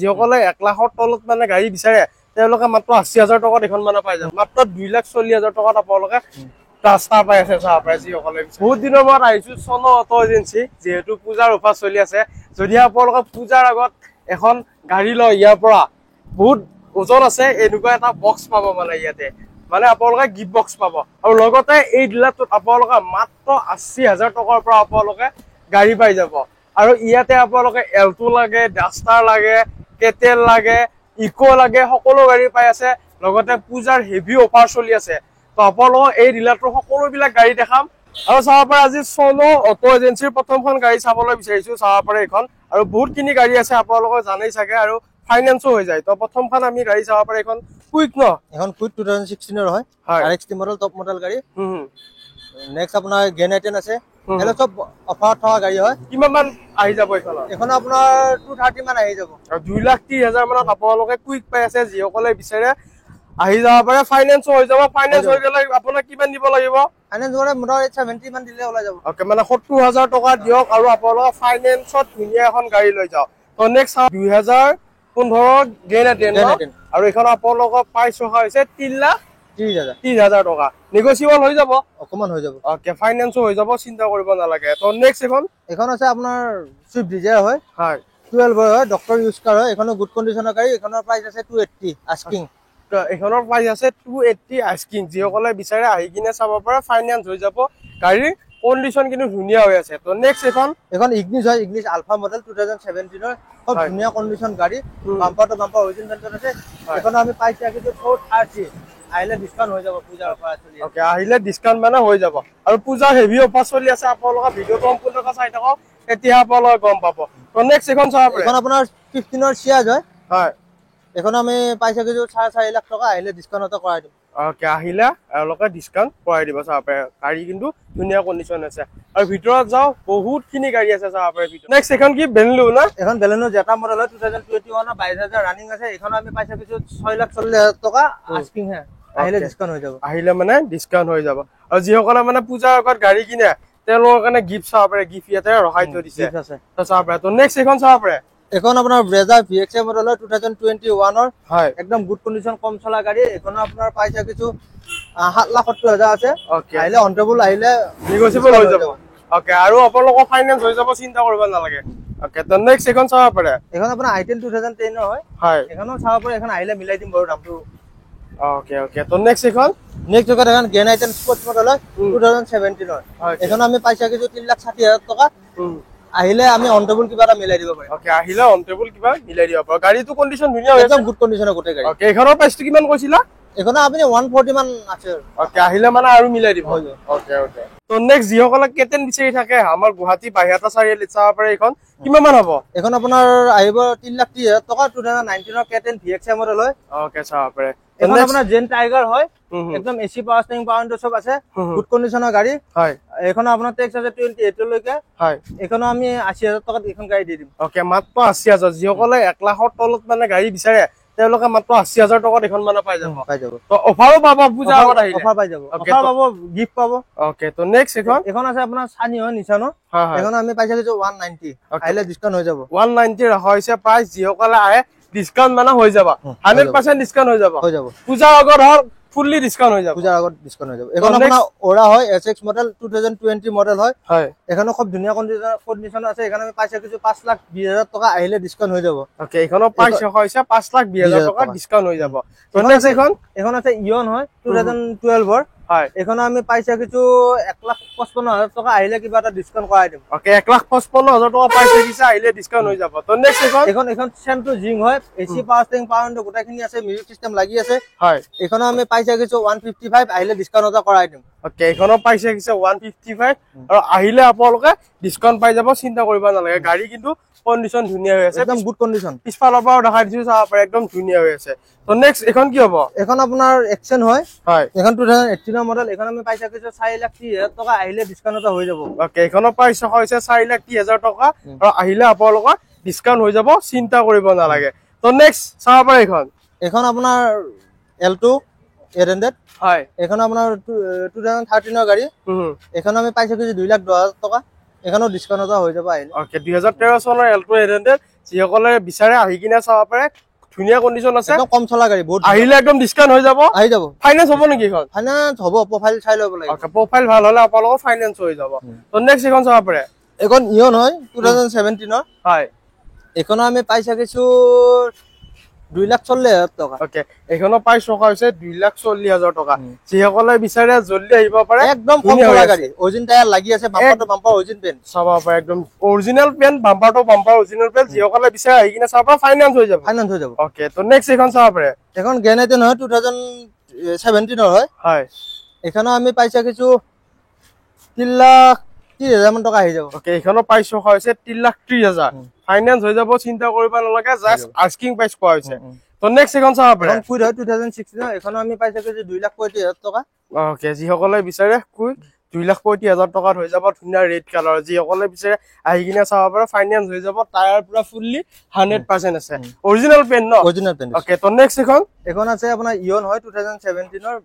যিসকলে 1 লাখৰ তলত মানে গাড়ী বিচাৰে তেওঁলোকে মাত্ৰ 80,000 টকাত এখন মানে পাই যাব মাত্ৰ 2,40,000 টকাত আপোনালোকে ৰাস্তা পাই আছে চাহ পাই যিসকলে বহুত দিনৰ মূৰত আহিছো চলো অটো এজেন্সি যেহেতু পূজাৰ অফাৰ চলি আছে যদি আপোনালোকে পূজাৰ আগত এখন গাড়ী লয় ইয়াৰ পৰা বহুত ওজন আছে এনেকুৱা এটা বক্স পাব মানে ইয়াতে মানে আপোনালোকে গিফ্ট বক্স পাব আৰু লগতে এই ডিলাৰটোত আপোনালোকে মাত্ৰ 80,000 টকাৰ পৰা আপোনালোকে গাড়ী পাই যাব আৰু ইয়াতে আপোনালোকে এল্টো লাগে ডাষ্টাৰ লাগে কেটেল লাগে ইকো লাগে সকলো গাড়ী পাই আছে লগতে পূজাৰ হেভি অফাৰ চলি আছে তো আপোনালোকে এই ডিলাৰটোৰ সকলোবিলাক গাড়ী দেখাম আৰু চাব পাৰে আজি চলো অটো এজেন্সিৰ প্ৰথমখন গাড়ী চাবলৈ বিচাৰিছো চাব পাৰে এখন আৰু বহুতখিনি গাড়ী আছে আপোনালোকে জানেই চাগে আৰু ফাইনান্সও হৈ যায় তো প্ৰথমখন আমি গাড়ী চাব পাৰে এখন কুইক ন এখন কুইক 2016 ৰ হয় RXT মডেল টপ মডেল গাড়ী নেক্সট আপোনাৰ গেন আইটেন আছে হেলো সব অফাৰ থকা গাড়ী হয় কিমান মান আহি যাব এখন আপোনাৰ 230 মান আহি যাব আৰু 2,30,000 মানত আপোনালোকে কুইক পাই আছে যিসকলে বিচাৰে আহি যাব পাৰে ফাইনান্স হৈ যাব ফাইনান্স হৈ গলে আপোনাক কিমান দিব লাগিব ফাইনান্স কৰে মোটা 70 মান দিলে ওলাই যাব ওকে মানে 70,000 টকা দিয়ক আৰু আপোনালোকে ফাইনান্সত ধুনীয়া এখন গাড়ী লৈ যাওক তো নেক্সট 2015 গেন আইটেন আৰু এখন আপোনালোকক প্ৰাইচ ৰখা হৈছে 3,30,000 টকা নেগোচিয়েবল হৈ যাব অকমান হৈ যাব ওকে ফাইনান্সও হৈ যাব চিন্তা কৰিব নালাগে তো নেক্সট এখন আছে আপোনাৰ সুইফট ডিজায়াৰ হয় 12 হয় ডক্টৰ ইউজ কাৰ হয় এখনো গুড কন্ডিশনৰ গাড়ী এখনৰ প্ৰাইচ আছে 280 আস্কিং তো এখনৰ প্ৰাইচ আছে 280 আস্কিং যিসকলে বিচাৰে আহি কিনে চাব পাৰে ফাইনান্স হৈ যাব গাড়ীৰ কন্ডিশন কিন্তু ধুনীয়া হৈ আছে তো নেক্সট এখন ইগনিছ হয় ইগনিছ আলফা মডেল 2017 ৰ খুব ধুনীয়া কন্ডিশন গাড়ী বাম্পাৰ টু বাম্পাৰ অৰিজিনাল আছে এখন আমি পাইছি কিন্তু 430 আহিলে ডিসকাউন্ট হৈ যাব পূজাৰ অফাৰ চলি আছে ওকে আহিলে ডিসকাউন্ট মানে হৈ যাব আৰু পূজাৰ হেভি অফাৰ চলি আছে আপোনালোকে ভিডিওটো সম্পূৰ্ণকৈ চাই থাকক এতিয়া আপোনালোকে গম পাব তো নেক্সট এখন চাব এখন আপোনাৰ 15 ৰ সিয়াজ হয় এখন আমি পাইছা কিছু 4.5 লাখ টকা আহিলে ডিসকাউন্ট কৰাই দিম ওকে আহিলে আপোনালোকে ডিসকাউন্ট কৰাই দিব চাব পাৰে গাড়ী কিন্তু ধুনীয়া কন্ডিশন আছে আৰু ভিতৰত যাও বহুতখিনি গাড়ী আছে চাব পাৰে ভিতৰত নেক্সট এখন কি বেলেনো না এখন বেলেনো জেটা মডেল হয় 2021 ৰ 22,000 ৰানিং আছে এখন আমি পাইছা কিছু 6,40,000 টকা আস্কিং হে আহিলে ডিসকাউন্ট হৈ যাব আহিলে মানে ডিসকাউন্ট হৈ যাব আৰু যিসকলে মানে পূজাৰ আগত গাড়ী কিনে তেওঁলোকৰ কাৰণে গিফট চাব পাৰে গিফট ইয়াতে ৰখাই থৈ দিছে তো চাব পাৰে তো নেক্সট এখন চাব পাৰে এখন আপোনাৰ ব্ৰেজা VXA মডেল 2021 ৰ হয় একদম গুড কন্ডিশন কম চলা গাড়ী এখন আপোনাৰ পাইছা কিছু 7,70,000 আছে ওকে আহিলে অনটেবল আহিলে নেগোচিয়েবল হৈ যাব ওকে আৰু আপোনালোকৰ ফাইনান্স হৈ যাব চিন্তা কৰিব নালাগে ওকে তো নেক্সট এখন চাব পাৰে এখন আপোনাৰ i10 2010 ৰ হয় এখনো চাব পাৰে এখন আহিলে মিলাই দিম বাৰু দামটো ওকে ওকে তো নেক্সট এখন এখন গেন আইটেন স্পোৰ্টস মডেল 2017 ৰ এখন আমি পাইছা কিছু 3,60,000 টকা আহিলে আমি অনটেবল কিবা এটা মিলাই দিব পাৰিম ওকে আহিলে অনটেবল কিবা মিলাই দিব পাৰিম গাড়ীটো কন্ডিশন ধুনীয়া একদম গুড কন্ডিশনৰ গোটে গাড়ী ওকে এখনৰ প্ৰাইসটো কিমান কৈছিলা এখন আপুনি 140 মান আছে ওকে আহিলে মানে আৰু মিলাই দিব ওকে ওকে তো নেক্সট যিসকলে কেটেন বিচাৰি থাকে আমাৰ গুৱাহাটী বাহিৰটা চাৰিআলিত চাব পাৰে এখন কিমান মান হ'ব এখন আপোনাৰ আহিব 3,30,000 টকা 2019 ৰ কেটেন VXA মডেল হয় ওকে চাব পাৰে এখন আপোনাৰ জেন টাইগাৰ হয় একদম AC power steering power window সব আছে গুড কন্ডিশনৰ গাড়ী হয় এখন আপোনাৰ টেক্স আছে 28 লৈকে হয় এখনো আমি 80,000 টকাত এখন গাড়ী দি দিম ওকে মাত্ৰ 80,000 যিসকলে 1 লাখৰ তলত মানে গাড়ী বিচাৰে তেওঁলোকে মাত্ৰ 80,000 টকাত এখন মানে পাই যাব তো অফাৰো পাব পূজা আগত আহিলে অফাৰ পাই যাব অফাৰ পাব গিফট পাব ওকে তো নেক্সট এখন আছে আপোনাৰ সানি হয় নিছানো এখন আমি পাইছা যে 190 আহিলে ডিসকাউন্ট হৈ যাব 190 ৰাখা হৈছে প্ৰাইস যিসকলে আহে ডিসকাউন্ট মানে হৈ যাব 100% ডিসকাউন্ট হৈ যাব পূজা আগত হল ফুললি ডিসকাউন্ট হৈ যাব পূজাৰ আগত ডিসকাউন্ট হৈ যাব এখন আপোনাৰ ওৰা হয় SX মডেল 2020 মডেল হয় এখনো খুব ধুনীয়া কন্ডিশন আছে এখানে আমি পাইছা কিছু 5,20,000 টকা আহিলে ডিসকাউন্ট হৈ যাব ওকে এখনো পাইছা হৈছে 5,20,000 টকা ডিসকাউন্ট হৈ যাব তো নেক্সট এখন আছে ইয়ন হয় 2012 ৰ হয় এখনো আমি পাইছা কিছু 1,55,000 টকা আহিলে কিবা এটা ডিসকাউন্ট কৰাই দিম ওকে 1,55,000 টকা পাইছা কিছা আহিলে ডিসকাউন্ট হৈ যাব তো নেক্সট এখন সেম টু জিং হয় AC power steering power window গোটাখিনি আছে মিউজিক সিস্টেম লাগি আছে হয় এখনো আমি পাইছা কিছু 155 আহিলে ডিসকাউন্ট এটা কৰাই দিম ওকে এখনো পাইছা কিছা 155 আৰু আহিলে আপোনালোকে ডিসকাউন্ট পাই যাব চিন্তা কৰিব নালাগে গাড়ী কিন্তু কন্ডিশন ধুনীয়া হৈ আছে একদম গুড কন্ডিশন পিছফালৰ পৰা দেখাই দিছো চাব পাৰে একদম ধুনীয়া হৈ আছে তো নেক্সট এখন কি হ'ব এখন আপোনাৰ এক্সেন হয় হয় এখন 2018 ৰ মডেল এখন আমি পাইছা কিছু 4,30,000 টকা আহিলে ডিসকাউন্ট এটা হৈ যাব ওকে এখনো প্ৰাইস হৈছে 4,30,000 টকা আৰু আহিলে আপোনালোকৰ ডিসকাউন্ট হৈ যাব চিন্তা কৰিব নালাগে তো নেক্সট চাব পাৰে এখন আপোনাৰ L2 800 হয় এখন আপোনাৰ 2013 ৰ গাড়ী এখন আমি পাইছো কিছু 2,10,000 টকা এখনো ডিসকাউন্ট এটা হৈ যাব আহিলে ওকে 2013 চনৰ L2 800 যিসকলে বিচাৰে আহি কিনে চাব পাৰে ধুনীয়া কন্ডিশন আছে একদম কম চলা গাড়ী বহুত আহিলে একদম ডিসকাউন্ট হৈ যাব আহি যাব ফাইনান্স হ'ব নেকি এখন ফাইনান্স হ'ব প্ৰফাইল চাই ল'ব লাগিব ওকে প্ৰফাইল ভাল হলে আপোনালোকৰ ফাইনান্স হৈ যাব তো নেক্সট এখন চাব পাৰে এখন ইয়ন হয় 2017 ৰ হয় এখন আমি পাই থাকিছো 2,40,000 টকা ওকে এখনৰ প্ৰাইস ৰখা হৈছে 2,40,000 টকা যিসকলে বিচাৰে জলদি আহিব পাৰে একদম কম চলা গাড়ী অৰিজিন টায়াৰ লাগি আছে bumper to bumper origin paint চাব পাৰে একদম original paint bumper to bumper original paint যিসকলে বিচাৰে আহি কিনে চাব পাৰে ফাইনান্স হৈ যাব ওকে তো নেক্সট এখন চাব পাৰে এখন গ্ৰেনাইটেন হয় 2017 ৰ হয় হয় এখানে আমি পাই থাকিছো 3,30,000 মান টকা আহি যাব ওকে এখনৰ প্ৰাইস ৰখা হৈছে 3,30,000 ফাইনান্স হৈ যাব চিন্তা কৰিব নালাগে জাস্ট আস্কিং প্ৰাইস কোৱা হৈছে তো নেক্সট এখন চাব পাৰে কুইড হয় 2016 এখন আমি পাই থাকিছো 2,35,000 টকা ওকে যিসকলে বিচাৰে কুইড 2,35,000 টকাত হৈ যাব ধুনীয়া ৰেড কালাৰ যিসকলে বিচাৰে আহি কিনে চাব পাৰে ফাইনান্স হৈ যাব টায়াৰ পুৰা ফুললি 100% আছে অৰিজিনাল পেন ন অৰিজিনাল পেন ওকে তো নেক্সট এখন আছে আপোনাৰ ইয়ন হয় 2017 ৰ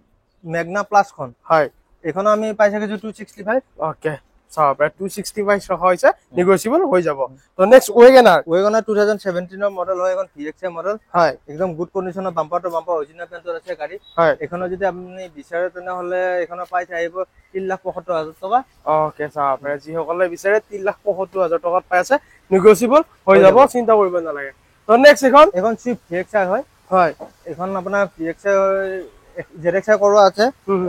মেগনা প্লাস খন হয় এখন আমি পাই থাকিছো 265 ওকে চাব পাৰে 265 ৰখা হৈছে নেগোশিয়েবল হৈ যাব তো নেক্সট ওয়েগনাৰ 2017 ৰ মডেল হয় এখন ভিএক্সআই মডেল হয় একদম গুড কন্ডিশনৰ বাম্পাৰ টু বাম্পাৰ অৰিজিনাল পেন্টৰ আছে গাড়ী হয় এখনো যদি আপুনি বিচাৰে তেনেহলে এখনো পাই আহিব 3,75,000 টকা ওকে চাব পাৰে যিসকলে বিচাৰে 3,75,000 টকাত পাই আছে নেগোশিয়েবল হৈ যাব চিন্তা কৰিব নালাগে তো নেক্সট এখন সুইফট ভিএক্সআই হয় হয় এখন আপোনাৰ ভিএক্সআই জেডএক্সআই কৰোৱা আছে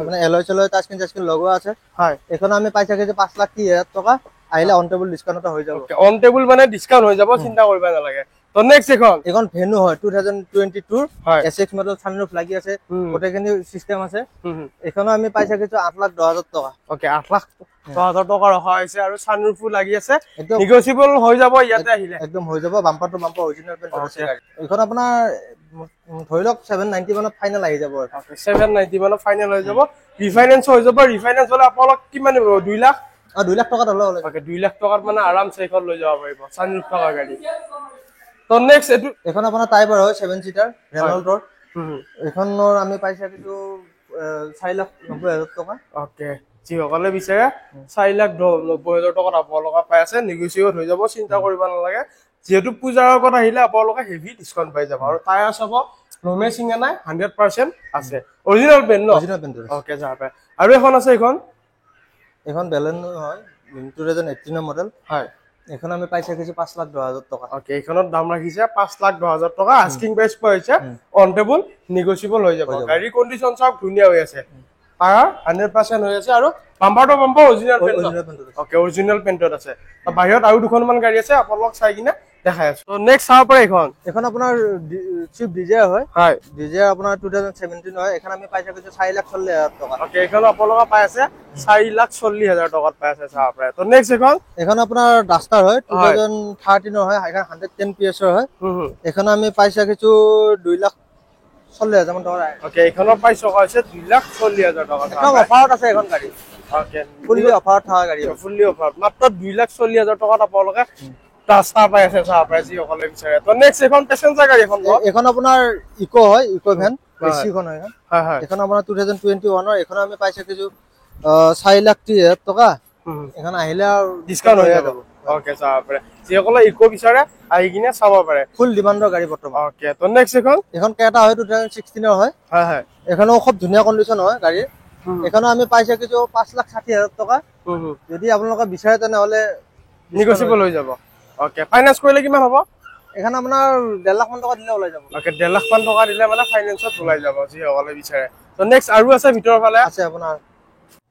মানে এলয় চলয় টাচস্ক্ৰিন লগোৱা আছে হয় এখন আমি পাই থাকিছো 5,30,000 টকা আহিলে অন টেবল ডিসকাউন্ট হৈ যাব অন টেবল মানে ডিসকাউন্ট হৈ যাব চিন্তা কৰিব নালাগে তো নেক্সট এখন ভেনু হয় 2022 হয় এসএক্স মডেল সানরুফ লাগি আছে গোটেখিনি সিস্টেম আছে এখনো আমি পাই থাকিছো 8,10,000 টকা ওকে 8,10,000 টকা ৰখা হৈছে আৰু সানৰুফো লাগি আছে নেগোশিয়েবল হৈ যাব ইয়াতে আহিলে একদম হৈ যাব bumper to bumper original paint আছে গাড়ী এখন আপোনাৰ ধৰি লওক 790 মানত ফাইনাল আহি যাব 790 মানত ফাইনাল হৈ যাব ৰিফাইনান্স হৈ যাব ৰিফাইনান্স হলে আপোনালোক কিমান 2 লাখ 2 লাখ টকা হলে ওকে 2 লাখ টকাত মানে আৰামছে এখন লৈ যাব পাৰিব সানৰুফ থকা গাড়ী তো নেক্সট এখন আপোনাৰ টাইপাৰ হয় 7 সিটাৰ ৰেনল্টৰ এখনৰ আমি পাইছা কিন্তু 4,90,000 টকা ওকে যিসকলে বিচাৰে 4,90,000 টকাত আপোনালোক পাই আছে নেগোশিয়েবল হৈ যাব চিন্তা কৰিব নালাগে যেহেতু পূজাৰ আগত আহিলে আপোনালোক হেভি ডিসকাউন্ট পাই যাব আৰু টায়াৰ চাব ৰমে সিঙা নাই 100% আছে অৰিজিনাল পেন ন অৰিজিনাল পেন ওকে যাবে আৰু এখন আছে এখন বেলেনো হয় 2018 মডেল হয় এখন আমি পাইছা কিছু 5,10,000 টকা ওকে এখনৰ দাম ৰাখিছে 5,10,000 টকা আস্কিং প্ৰাইস পাইছে অন টেবল নেগোশিয়েবল হৈ যাব গাড়ী কন্ডিশন সব ধুনীয়া হৈ আছে টায়াৰ 100% হৈ আছে আৰু bumper to bumper original paint okay original পেন্টত আছে তো বাহিৰত আৰু দুখনমান গাড়ী আছে আপোনালোক চাই কিনে দেখাই আছো তো নেক্সট চাব পাৰে এখন আপোনাৰ সুইফট ডিজায়াৰ হয় হয় ডিজায়াৰ আপোনাৰ 2017 হয় এখন আমি পাইছা কিছু 4,40,000 টকা ওকে এখন আপোনালোক পাই আছে 4,40,000 টকাত পাই আছে চাব পাৰে তো নেক্সট এখন আপোনাৰ ডাস্টাৰ হয় 2013 হয় এখন 110 PS হয় এখন আমি পাইছা কিছু 2,40,000 মান টকা ওকে এখনৰ প্ৰাইস ৰখা হৈছে 2,40,000 টকা একদম অফাৰত আছে এখন গাড়ী ওকে ফুললি অফাৰত থকা গাড়ী ফুললি অফাৰত মাত্ৰ 2,40,000 টকাত আপোনালোকে ডাস্টাৰ পাই আছে চাব পাৰে যিসকলে বিচাৰে তো নেক্সট এখন পেছেঞ্জাৰ গাড়ী এখন আপোনাৰ ইকো হয় ইকো ভ্যান এসিখন হয় হয় হয় এখন আপোনাৰ 2021 ৰ এখন আমি পাইছা কিছু 4,30,000 টকা এখন আহিলে আৰু ডিসকাউন্ট হৈ যাব ওকে চাব পাৰে যিসকলে ইকো বিচাৰে আহি কিনে চাব পাৰে ফুল ডিমান্ডৰ গাড়ী বৰ্তমান ওকে তো নেক্সট এখন কেটা হয় 2016 ৰ হয় হয় হয় এখনো খুব ধুনীয়া কন্ডিশন হয় গাড়ী এখনো আমি পাইছা কিছু 5,60,000 টকা যদি আপোনালোকে বিচাৰে তেনেহলে নেগোশিয়েবল হৈ যাব ওকে ফাইনান্স কৰিলে কিমান হ'ব এখানে আপোনাৰ 1.5 লাখ মান টকা দিলে ওলাই যাব ওকে 1.5 লাখ মান টকা দিলে মানে ফাইনান্সত ওলাই যাব যিসকলে বিচাৰে তো নেক্সট আৰু আছে ভিতৰৰ ফালে আছে আপোনাৰ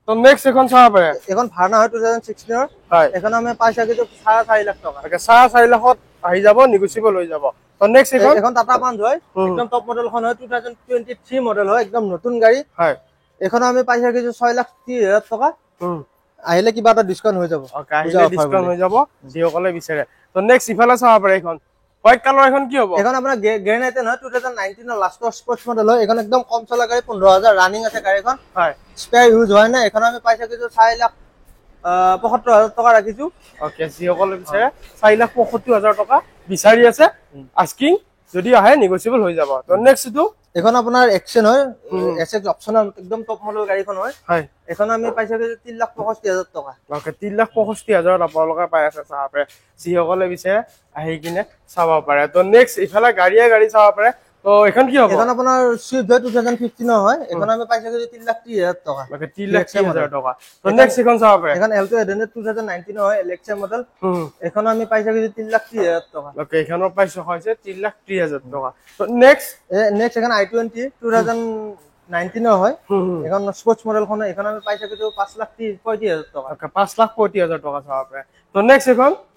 তো নেক্সট এখন চাব পাৰে এখন ভাৰ্না হয় 2016 ৰ হয় এখন আমি পাইছা কিছু 4.5 লাখ টকা ওকে 4.5 লাখত আহি যাব নেগোশিয়েবল হৈ যাব তো নেক্সট এখন টাটা পাঞ্চ হয় একদম টপ মডেলখন হয় 2023 মডেল হয় একদম নতুন গাড়ী হয় এখন আমি পাইছা কিছু 6,30,000 টকা আহিলে কিবা এটা ডিসকাউন্ট হৈ যাব ওকে আহিলে ডিসকাউন্ট হৈ যাব যিসকলে বিচাৰে তো নেক্সট ইফালে চাব পাৰে এখন হোয়াইট কালাৰ এখন কি হ'ব এখন আপোনাৰ গ্ৰেনাইটেন হয় 2019 ৰ লাষ্টৰ স্পোৰ্টস মডেল হয় এখন একদম কম চলা গাড়ী 15,000 ৰানিং আছে গাড়ীখন হয় স্পেয়াৰ ইউজ হয় না এখন আমি পাইছা কিছু 4,75,000 টকা ৰাখিছো ওকে যিসকলে বিচাৰে 4,75,000 টকা বিচাৰি আছে আস্কিং যদি আহে নেগোশিয়েবল হৈ যাব তো নেক্সট এখন আপোনাৰ এক্সেন হয় এসএক্স অপশনাল একদম টপ মডেল গাড়ীখন হয় হয় এখন আমি পাইছো 3,65,000 টকা ওকে 3,65,000 আপোনালোকে পাই আছে চাব পাৰে যিসকলে বিচাৰে আহি কিনে চাব পাৰে তো নেক্সট ইফালে গাড়ী চাব পাৰে তো এখন কি হ'ব এখন আপোনাৰ সুইফট 2015 হয় এখন আমি পাইছো 3,30,000 টকা ওকে 3,30,000 টকা তো নেক্সট এখন চাব পাৰে এখন এলটো এডেন 2019 হয় এলেক্সা মডেল এখন আমি পাইছো 3,30,000 টকা ওকে এখনৰ প্ৰাইচ হৈছে 3,30,000 টকা তো নেক্সট এখন i20 2019 হয় এখন স্পোর্টস মডেল খন এখন আমি পাইছো 5,35,000 টকা ওকে 5,40,000 টকা চাব পাৰে তো নেক্সট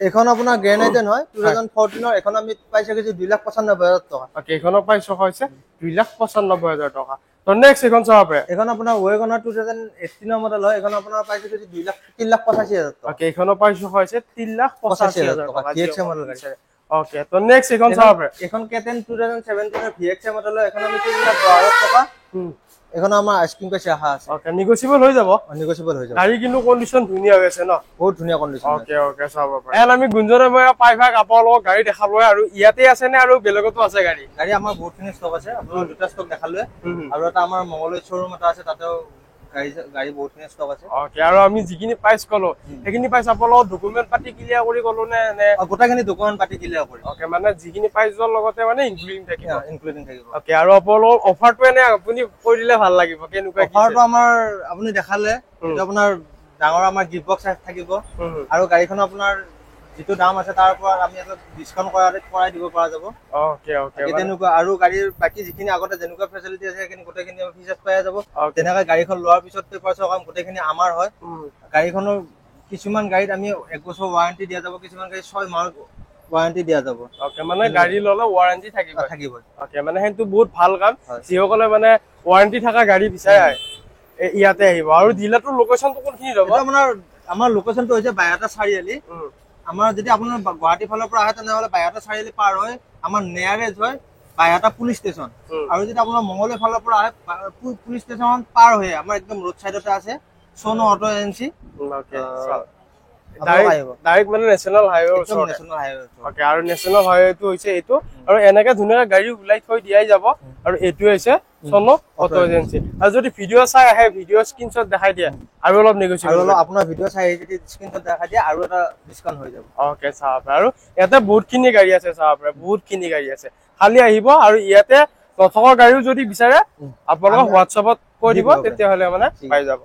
এখন আপোনাৰ গ্ৰেনাইডেন হয় 2014 এখন আমি পাইছো 2,95,000 টকা ওকে এখনৰ প্ৰাইচ হৈছে 2,95,000 টকা তো নেক্সট এখন চাব পাৰে এখন আপোনাৰ ওয়েগনাৰ 2018 মডেল হয় এখন আপোনাৰ পাইছো 3,85,000 টকা ওকে এখনৰ প্ৰাইচ হৈছে 3,85,000 টকা VX মডেল গাড়ী ওকে তো নেক্সট এখন চাব পাৰে এখন কেটেন 2017 এৰ VX মডেল এখন আমি 3,12,000 টাকা এখন আমাৰ আইসক্রিম কাছে আহা আছে ওকে নিগোসিয়েবল হৈ যাব নিগোসিয়েবল হৈ যাব গাড়ী কিন্তু কন্ডিশন ধুনীয়া হৈ আছে ন বহুত ধুনীয়া কন্ডিশন ওকে চাব পাৰে এন আমি গুঞ্জনৰ প্ৰাইভেট আপোনালোকক গাড়ী দেখালো আৰু ইয়াতে আছে নে আৰু বেলেগতো আছে গাড়ী আমাৰ বহুতখিনি ষ্টক আছে আপোনালোক দুটা ষ্টক দেখালোৱে আৰু এটা আমাৰ মঙ্গলদৈ শ্বৰুম এটা আছে তাতেও গাড়ী বহুতখিনি ষ্টক আছে ওকে আৰু আমি যিখিনি প্ৰাইচ কলো সেইখিনি প্ৰাইচ আপোনালোক ডকুমেন্ট পাতি ক্লিয়াৰ কৰি কলো নে গোটাখিনি ডকুমেন্ট পাতি ক্লিয়াৰ কৰি ওকে মানে যিখিনি প্ৰাইচৰ লগতে মানে ইনক্লুডিং থাকিব থাকিব ওকে আৰু আপোনালোক অফাৰটো এনে আপুনি কৈ দিলে ভাল লাগিব কেনেকুৱা অফাৰটো আমাৰ আপুনি দেখালে এটা আপোনাৰ ডাঙৰ আমাৰ গিফট বক্স থাকিব আৰু গাড়ীখন আপোনাৰ যেটো দাম আছে তাৰ পৰা আমি অলপ ডিসকাউন্ট কৰাই দিব পৰা যাব ওকে তেনেকুৱা আৰু গাড়ীৰ বাকি যিখিনি আগতে যেনেকুৱা ফেসিলিটি আছে সেইখিনি গোটেইখিনি ফিচাৰ্ছ পাই যাব তেনেকৈ গাড়ীখন লোৱাৰ পিছত পেপাৰছৰ কাম গোটেইখিনি আমাৰ হয় গাড়ীখনৰ কিছুমান গাড়ীত আমি 1 বছৰ ওয়াৰেন্টি দিয়া যাব কিছুমান গাড়ী 6 মাহ ওয়ারেন্টি দিয়া যাব ওকে মানে গাড়ী ললে ওয়ারেন্টি থাকিব ওকে মানে হেতু বহুত ভাল কাম যিসকলে মানে ওয়ারেন্টি থাকা গাড়ী বিচাৰে ইয়াতে আহিব আৰু ডিলাৰটোৰ লোকেশনটো কোনখিনি ৰব আমাৰ লোকেশনটো হৈছে বাইহাটা চাৰিআলি আমাৰ যদি আপোনাৰ গুৱাহাটী ফালৰ পৰা আহে তেনেহলে বাইহাটা চাৰিআলি পাৰ হয় আমাৰ নিয়াৰেজ হয় বাইহাটা পুলিশ ষ্টেচন আৰু যদি আপোনাৰ মঙ্গলদৈ ফালৰ পৰা আহে পুলিশ ষ্টেচন পাৰ হয় আমাৰ একদম ৰোড সাইডতে আছে সোনো অটো এজেন্সি ওকে ডাইৰেক্ট মানে নেশনাল হাইৱে ওকে আৰু নেশনাল হাইৱেটো হৈছে এইটো আৰু এনেকে ধুনীয়া গাড়ী উলাই থৈ দিয়াই যাব আৰু এইটো হৈছে সোনো অটো এজেন্সি আৰু যদি ভিডিও চাই আহে ভিডিও স্ক্ৰিনশ্বট দেখাই দিয়ে আৰু অলপ নেগোচিয়েবল আৰু আপোনাৰ ভিডিও চাই যদি স্ক্ৰিনশ্বট দেখাই দিয়ে আৰু এটা ডিসকাউন্ট হৈ যাব ওকে চাওক আৰু ইয়াতে বহুতখিনি গাড়ী আছে চাওক বহুতখিনি গাড়ী আছে খালি আহিব আৰু ইয়াতে নথকা গাড়ীও যদি বিচাৰে আপোনালোক হোৱাটছআপত কৈ দিব তেতিয়াহলে মানে পাই যাব